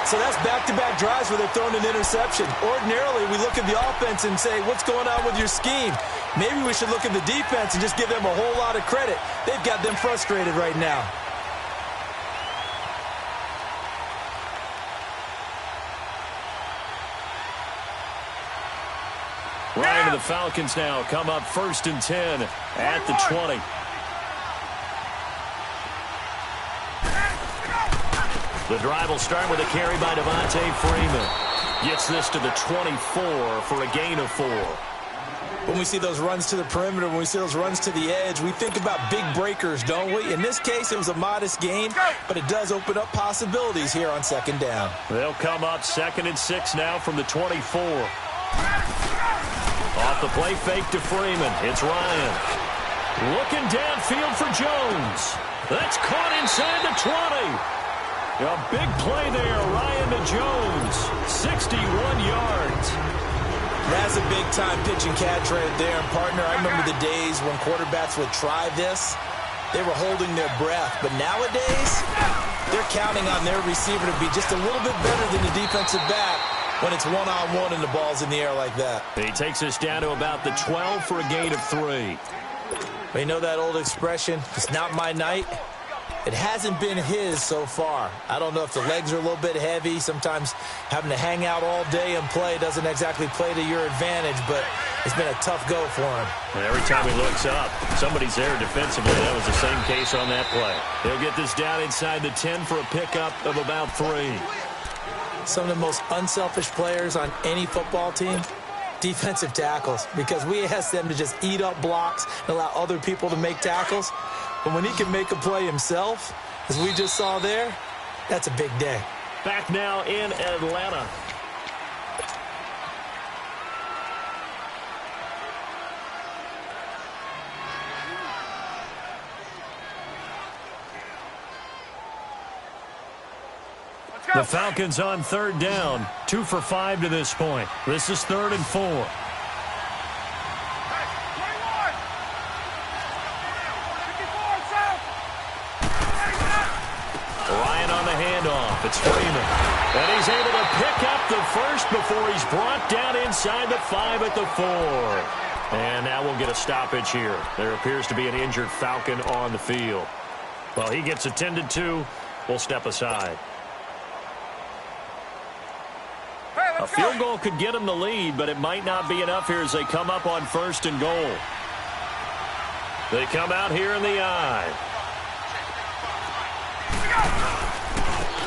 So that's back-to-back drives where they're throwing an interception. Ordinarily, we look at the offense and say, what's going on with your scheme? Maybe we should look at the defense and just give them a whole lot of credit. They've got them frustrated right now. Right to the Falcons now. Come up 1st and 10 at the 20. The drive will start with a carry by Devontae Freeman. Gets this to the 24 for a gain of 4. When we see those runs to the perimeter, when we see those runs to the edge, we think about big breakers, don't we? In this case, it was a modest gain, but it does open up possibilities here on 2nd down. They'll come up 2nd and 6 now from the 24. Off the play fake to Freeman. It's Ryan. Looking downfield for Jones. That's caught inside the 20. A big play there, Ryan to Jones. 61 yards. That's a big-time pitch and catch right there. And, partner, I remember the days when quarterbacks would try this, they were holding their breath. But nowadays, they're counting on their receiver to be just a little bit better than the defensive back when it's one-on-one and the ball's in the air like that. He takes us down to about the 12 for a gain of 3. But you know that old expression, it's not my night? It hasn't been his so far. I don't know if the legs are a little bit heavy. Sometimes having to hang out all day and play doesn't exactly play to your advantage, but it's been a tough go for him. And every time he looks up, somebody's there defensively. That was the same case on that play. He'll get this down inside the 10 for a pickup of about 3. Some of the most unselfish players on any football team, defensive tackles, because we ask them to just eat up blocks and allow other people to make tackles. But when he can make a play himself, as we just saw there, that's a big day. Back now in Atlanta. The Falcons on 3rd down, 2 for 5 to this point. This is 3rd and 4. Ryan on the handoff. It's Freeman. And he's able to pick up the first before he's brought down inside the 5 at the 4. And now we'll get a stoppage here. There appears to be an injured Falcon on the field. Well, he gets attended to. We'll step aside. A field goal could get them the lead, but it might not be enough here as they come up on 1st and goal. They come out here in the I.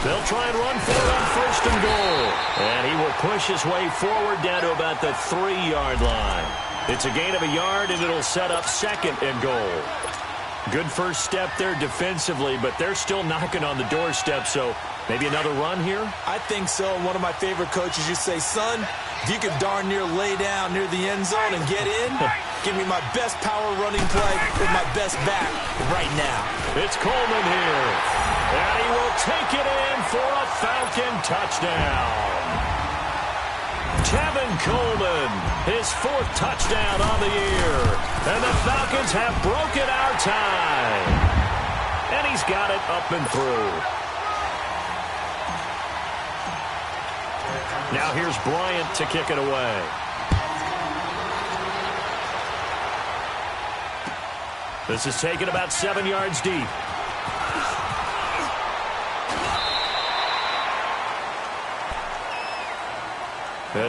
They'll try and run for it on 1st and goal. And he will push his way forward down to about the 3-yard line. It's a gain of a yard, and it'll set up 2nd and goal. Good first step there defensively, but they're still knocking on the doorstep, so maybe another run here? I think so. One of my favorite coaches used to say, son, if you could darn near lay down near the end zone and get in, give me my best power running play with my best back right now. It's Coleman here, and he will take it in for a Falcon touchdown. Tevin Coleman, his 4th touchdown on the year. And the Falcons have broken our tie. And he's got it up and through. Now here's Bryant to kick it away. This is taken about 7 yards deep.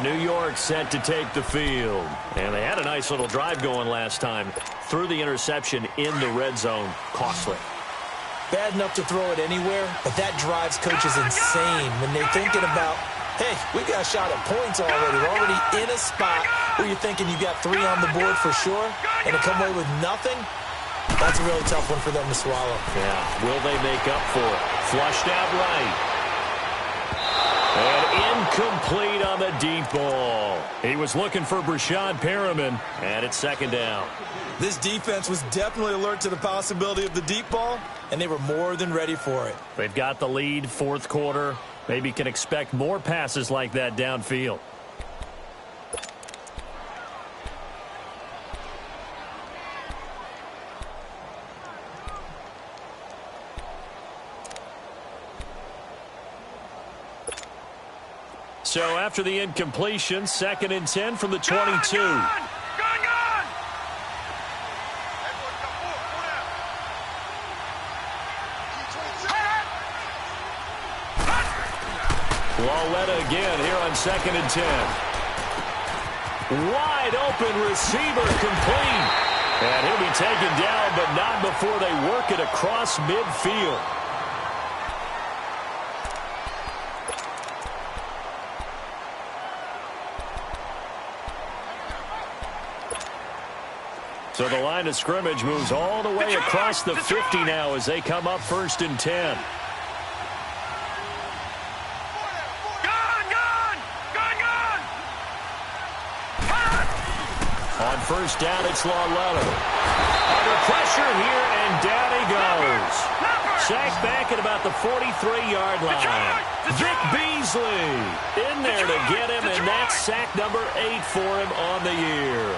New York set to take the field. And they had a nice little drive going last time. Threw the interception in the red zone. Costly. Bad enough to throw it anywhere, but that drives coaches insane when they're thinking about, hey, we got a shot at points already. We're already in a spot where you're thinking you got 3 on the board for sure, and to come away with nothing, that's a really tough one for them to swallow. Yeah, will they make up for it? Flushed out right. And incomplete on the deep ball. He was looking for Brashad Perriman, and it's 2nd down. This defense was definitely alert to the possibility of the deep ball, and they were more than ready for it. They've got the lead, 4th quarter. Maybe can expect more passes like that downfield. So after the incompletion, 2nd and 10 from the 22. Lauletta again here on 2nd and 10. Wide open receiver complete. And he'll be taken down, but not before they work it across midfield. So the line of scrimmage moves all the way across the 50 now as they come up 1st and 10. On 1st down, it's Lauletta. Under pressure here, and down he goes. Sacked back at about the 43-yard line. Vic Beasley in there to get him, and that's sack number 8 for him on the year.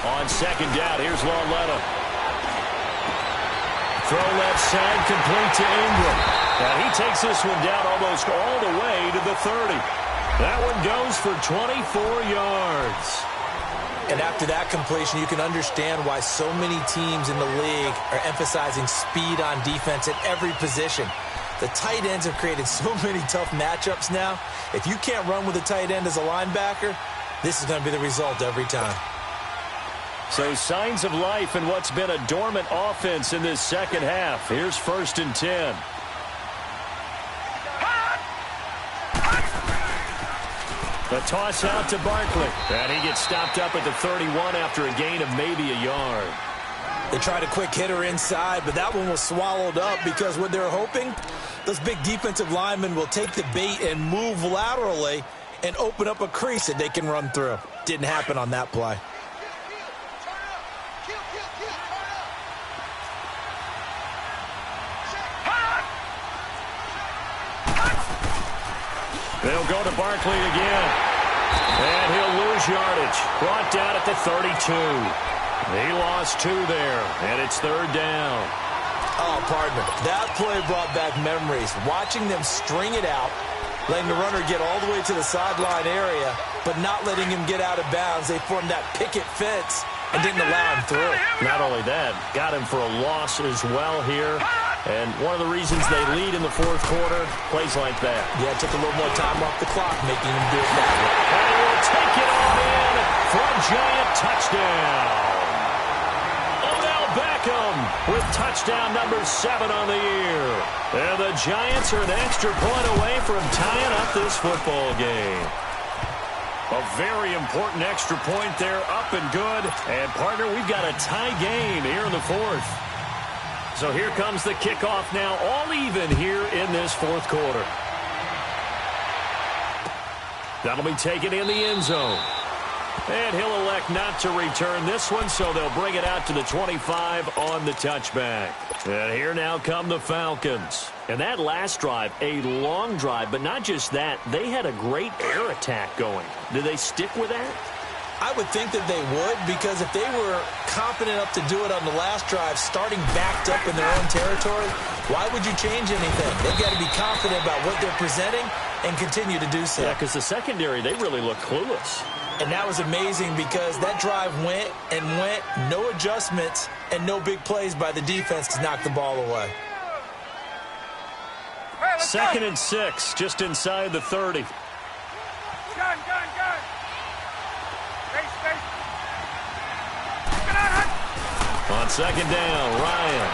On second down, here's Lauletta. Throw left side, complete to Ingram. Now he takes this one down almost all the way to the 30. That one goes for 24 yards. And after that completion, you can understand why so many teams in the league are emphasizing speed on defense at every position. The tight ends have created so many tough matchups now. If you can't run with a tight end as a linebacker, this is going to be the result every time. So signs of life in what's been a dormant offense in this second half. Here's 1st and 10. The toss out to Barkley. And he gets stopped up at the 31 after a gain of maybe a yard. They tried a quick hitter inside, but that one was swallowed up because what they're hoping, those big defensive linemen will take the bait and move laterally and open up a crease that they can run through. Didn't happen on that play. They'll go to Barkley again. And he'll lose yardage. Brought down at the 32. He lost 2 there, and it's 3rd down. Oh, partner, that play brought back memories. Watching them string it out, letting the runner get all the way to the sideline area, but not letting him get out of bounds. They formed that picket fence and didn't allow him through. Not only that, got him for a loss as well here. And one of the reasons they lead in the 4th quarter, plays like that. Yeah, it took a little more time off the clock, making him do it that way. And he will take it on in for a giant touchdown. Odell Beckham with touchdown number 7 on the year. And the Giants are an extra point away from tying up this football game. A very important extra point there, up and good. And, partner, we've got a tie game here in the 4th. So here comes the kickoff now, all even here in this 4th quarter. That'll be taken in the end zone. And he'll elect not to return this one, so they'll bring it out to the 25 on the touchback. And here now come the Falcons. And that last drive, a long drive, but not just that, they had a great air attack going. Did they stick with that? I would think that they would, because if they were confident enough to do it on the last drive, starting backed up in their own territory, why would you change anything? They've got to be confident about what they're presenting and continue to do so. Yeah, because the secondary, they really look clueless. And that was amazing because that drive went and went, no adjustments, and no big plays by the defense to knock the ball away. 2nd and 6, just inside the 30. Gun. On 2nd down, Ryan.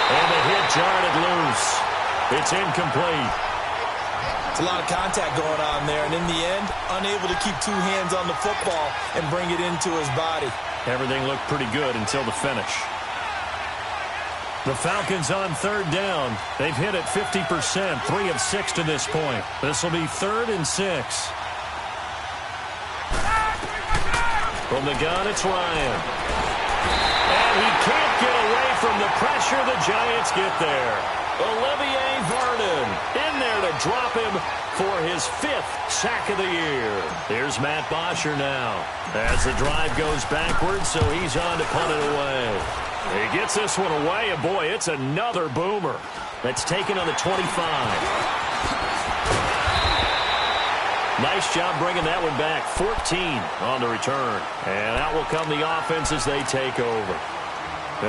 And the hit jarred it loose. It's incomplete. It's a lot of contact going on there, and in the end, unable to keep 2 hands on the football and bring it into his body. Everything looked pretty good until the finish. The Falcons on 3rd down. They've hit it 50%, 3 of 6 to this point. This will be 3rd and 6. From the gun, it's Ryan. And he can't get away from the pressure. The Giants get there. Olivier Vernon in there to drop him for his 5th sack of the year. Here's Matt Bosher now as the drive goes backwards, so he's on to punt it away. He gets this one away, and boy, it's another boomer. That's taken on the 25. Nice job bringing that one back. 14 on the return. And out will come the offense as they take over.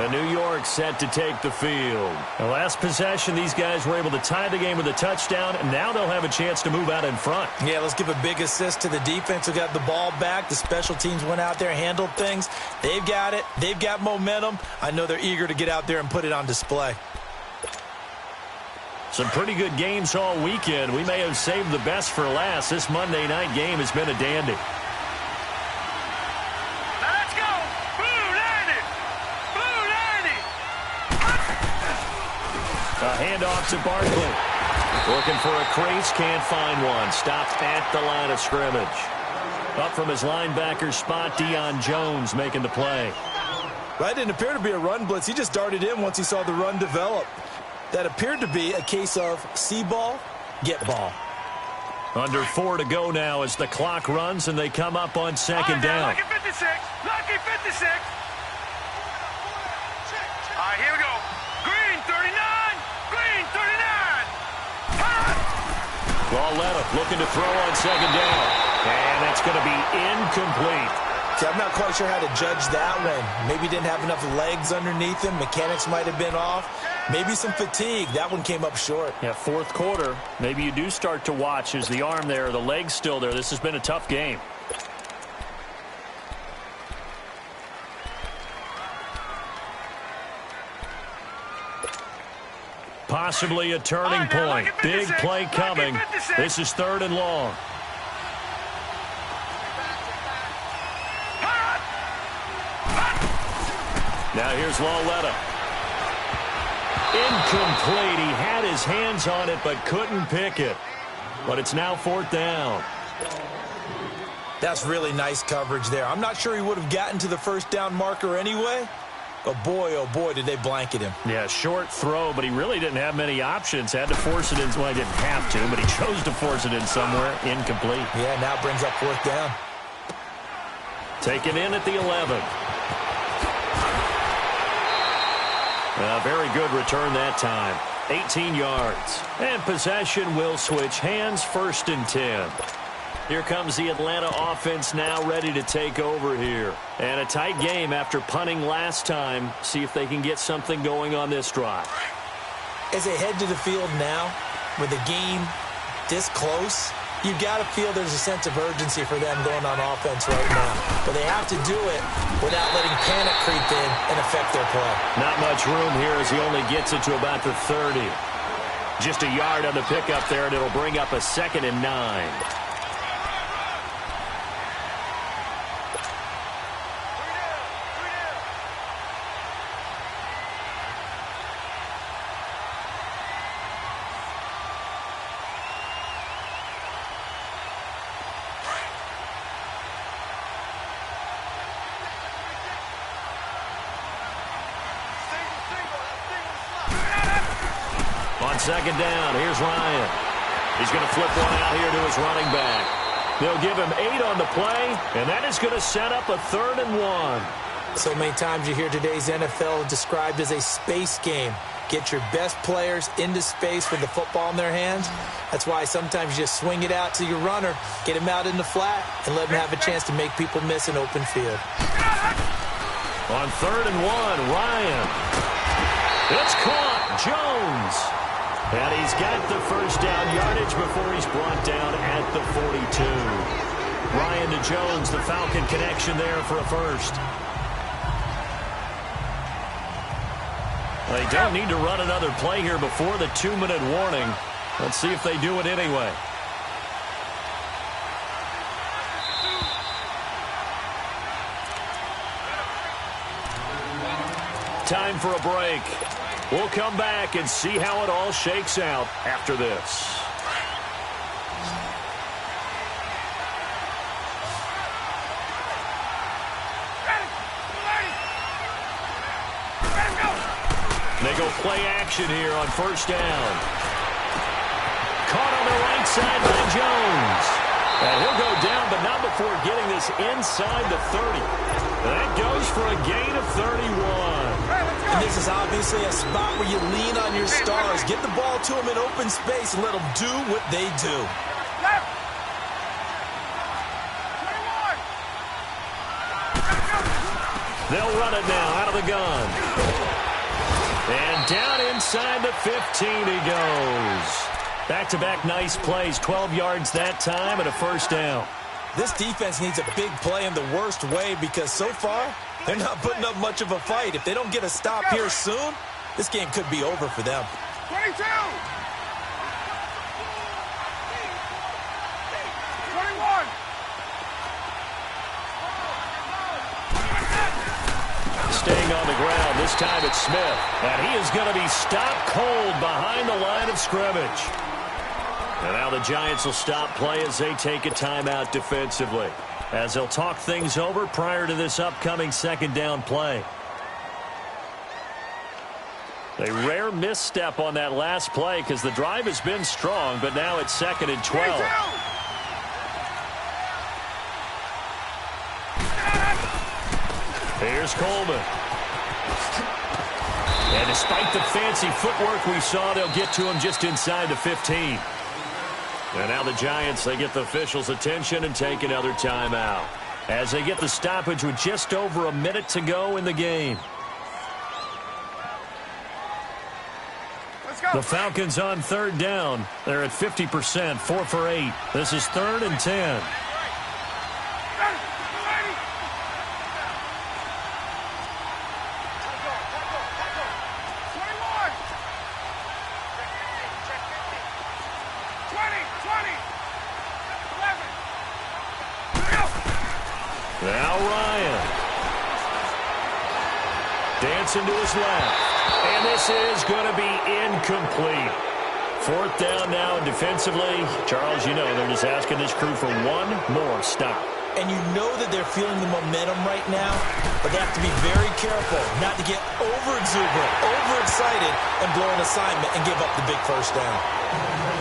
New York set to take the field. The last possession, these guys were able to tie the game with a touchdown, and now they'll have a chance to move out in front. Yeah, let's give a big assist to the defense who got the ball back. The special teams went out there, handled things. They've got it. They've got momentum. I know they're eager to get out there and put it on display. Some pretty good games all weekend. We may have saved the best for last. This Monday night game has been a dandy. Now let's go. Blue 90. Blue 90. A handoff to Barkley. Looking for a crease, can't find one. Stopped at the line of scrimmage. Up from his linebacker spot, Deion Jones making the play. That didn't appear to be a run blitz. He just darted in once he saw the run develop. That appeared to be a case of see ball, get ball. Under 4 to go now as the clock runs and they come up on 2nd down. 56. Lucky 56. All right, here we go. Green 39. Green 39. Lauletta looking to throw on second down. And that's going to be incomplete. See, I'm not quite sure how to judge that one. Maybe didn't have enough legs underneath him. Mechanics might have been off. Maybe some fatigue. That one came up short. Yeah, fourth quarter. Maybe you do start to watch. Is the arm there, the leg's still there? This has been a tough game. Possibly a turning point. Big play coming. This is 3rd and long. Now here's Lauletta. Incomplete. He had his hands on it but couldn't pick it. But it's now 4th down. That's really nice coverage there. I'm not sure he would have gotten to the first down marker anyway. But boy, oh boy, did they blanket him. Yeah, short throw, but he really didn't have many options. Had to force it in. Well, he didn't have to, but he chose to force it in somewhere. Incomplete. Yeah, now brings up 4th down. Taken in at the 11. A very good return that time. 18 yards. And possession will switch hands, 1st and 10. Here comes the Atlanta offense now ready to take over here. And a tight game after punting last time. See if they can get something going on this drive. As they head to the field now, with the game this close, you've got to feel there's a sense of urgency for them going on offense right now. But they have to do it without letting panic creep in and affect their play. Not much room here as he only gets it to about the 30. Just a yard on the pickup there, and it'll bring up a 2nd and 9. On 2nd down, here's Ryan. He's going to flip one out here to his running back. They'll give him 8 on the play, and that is going to set up a 3rd and 1. So many times you hear today's NFL described as a space game. Get your best players into space with the football in their hands. That's why sometimes you just swing it out to your runner, get him out in the flat, and let him have a chance to make people miss an open field. On 3rd and 1, Ryan. It's caught. Jones. And he's got the first down yardage before he's brought down at the 42. Ryan to Jones, the Falcon connection there for a first. They don't need to run another play here before the 2-minute warning. Let's see if they do it anyway. Time for a break. We'll come back and see how it all shakes out after this. They go play action here on 1st down. Caught on the right side by Jones. And he'll go down, but not before getting this inside the 30. That goes for a gain of 31. And this is obviously a spot where you lean on your stars. Get the ball to them in open space and let them do what they do. They'll run it now out of the gun. And down inside the 15 he goes. Back-to-back nice plays, 12 yards that time and a 1st down. This defense needs a big play in the worst way because so far, they're not putting up much of a fight. If they don't get a stop here soon, this game could be over for them. 22. 21. Staying on the ground, this time it's Smith. And he is going to be stopped cold behind the line of scrimmage. And now the Giants will stop play as they take a timeout defensively, as they'll talk things over prior to this upcoming 2nd down play. A rare misstep on that last play because the drive has been strong, but now it's 2nd and 12. Here's Coleman. And despite the fancy footwork we saw, they'll get to him just inside the 15. And now the Giants, they get the officials' attention and take another timeout as they get the stoppage with just over a minute to go in the game. The Falcons on 3rd down. They're at 50%, 4 for 8. This is 3rd and 10. Now Ryan. Dancing to his left. And this is going to be incomplete. 4th down now, and defensively, Charles, you know, they're just asking this crew for one more stop. And you know that they're feeling the momentum right now, but they have to be very careful not to get over-exuberant, overexcited, and blow an assignment and give up the big first down.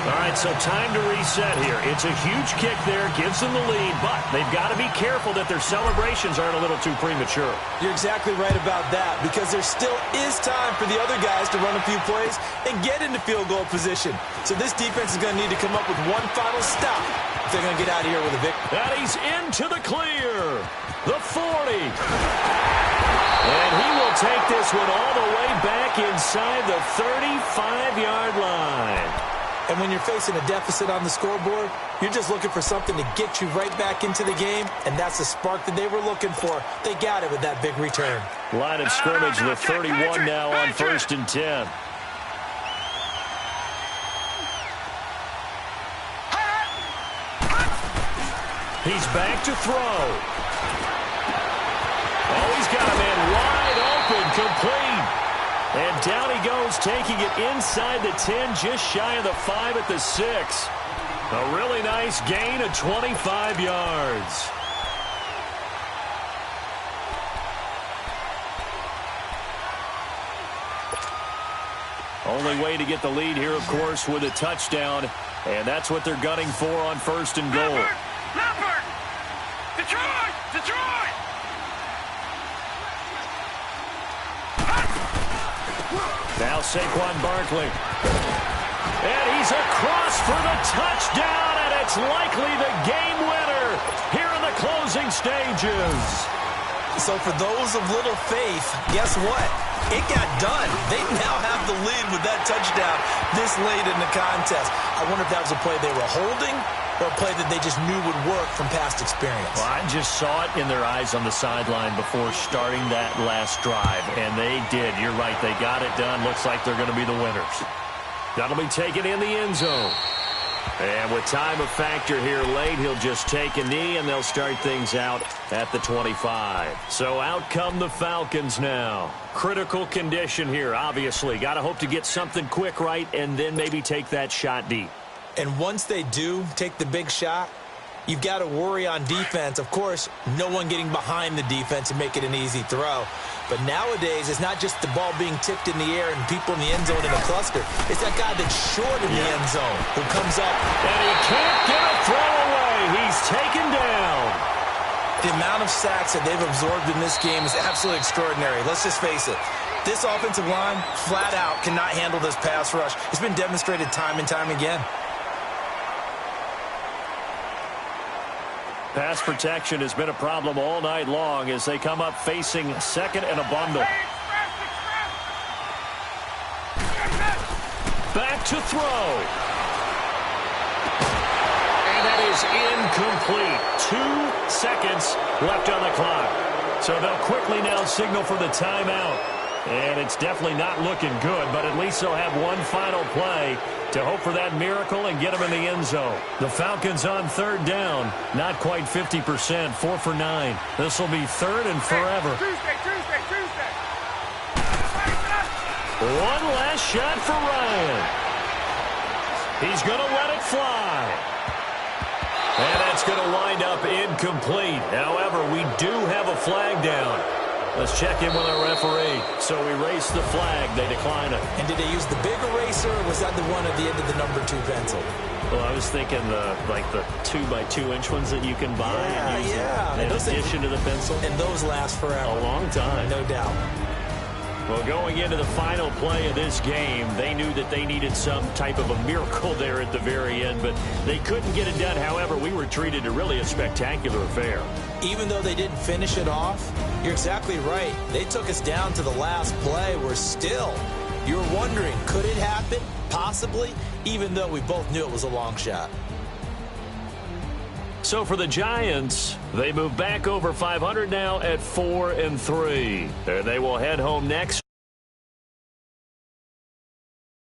All right, so time to reset here. It's a huge kick there, gives them the lead, but they've got to be careful that their celebrations aren't a little too premature. You're exactly right about that, because there still is time for the other guys to run a few plays and get into field goal position. So this defense is going to need to come up with one final stop if they're going to get out of here with a victory. And he's into the clear. The 40. And he will take this one all the way back inside the 35-yard line. And when you're facing a deficit on the scoreboard, you're just looking for something to get you right back into the game, and that's the spark that they were looking for. They got it with that big return. Line of scrimmage, the 31 now on 1st and 10. He's back to throw. Oh, he's got a man wide open, complete. And down he goes, taking it inside the 10, just shy of the 5 at the 6. A really nice gain of 25 yards. Only way to get the lead here, of course, with a touchdown. And that's what they're gunning for on 1st and goal. Leopard! Detroit! Detroit! Now Saquon Barkley. And he's across for the touchdown, and it's likely the game winner here in the closing stages. So for those of little faith, guess what? It got done. They now have the lead with that touchdown this late in the contest. I wonder if that was a play they were holding or a play that they just knew would work from past experience. Well, I just saw it in their eyes on the sideline before starting that last drive, and they did. You're right. They got it done. Looks like they're going to be the winners. That'll be taken in the end zone. And with time a factor here late, he'll just take a knee, and they'll start things out at the 25. So out come the Falcons now. Critical condition here, obviously. Got to hope to get something quick right and then maybe take that shot deep. And once they do take the big shot, you've got to worry on defense. Of course, no one getting behind the defense and make it an easy throw. But nowadays, it's not just the ball being tipped in the air and people in the end zone in a cluster. It's that guy that's short in the end zone who comes up. And he can't get a throw away. He's taken down. The amount of sacks that they've absorbed in this game is absolutely extraordinary. Let's just face it. This offensive line, flat out, cannot handle this pass rush. It's been demonstrated time and time again. Pass protection has been a problem all night long as they come up facing second and a bundle. Back to throw. And that is incomplete. 2 seconds left on the clock. So they'll quickly now signal for the timeout. And it's definitely not looking good, but at least they'll have one final play to hope for that miracle and get them in the end zone. The Falcons on 3rd down, not quite 50%, 4 for 9. This will be 3rd and forever. Tuesday. One last shot for Ryan. He's going to let it fly. And that's going to wind up incomplete. However, we do have a flag down. Let's check in with our referee. So erase the flag. They decline it. And did they use the big eraser, or was that the one at the end of the number 2 pencil? Well, I was thinking the 2x2-inch ones that you can buy and use in addition to the pencil. And those last forever. A long time. No doubt. Well, going into the final play of this game, they knew that they needed some type of a miracle there at the very end, but they couldn't get it done. However, we were treated to really a spectacular affair. Even though they didn't finish it off, you're exactly right. They took us down to the last play. We're still, you're wondering, could it happen? Possibly, even though we both knew it was a long shot. So for the Giants, they move back over 500 now at 4-3. They will head home next.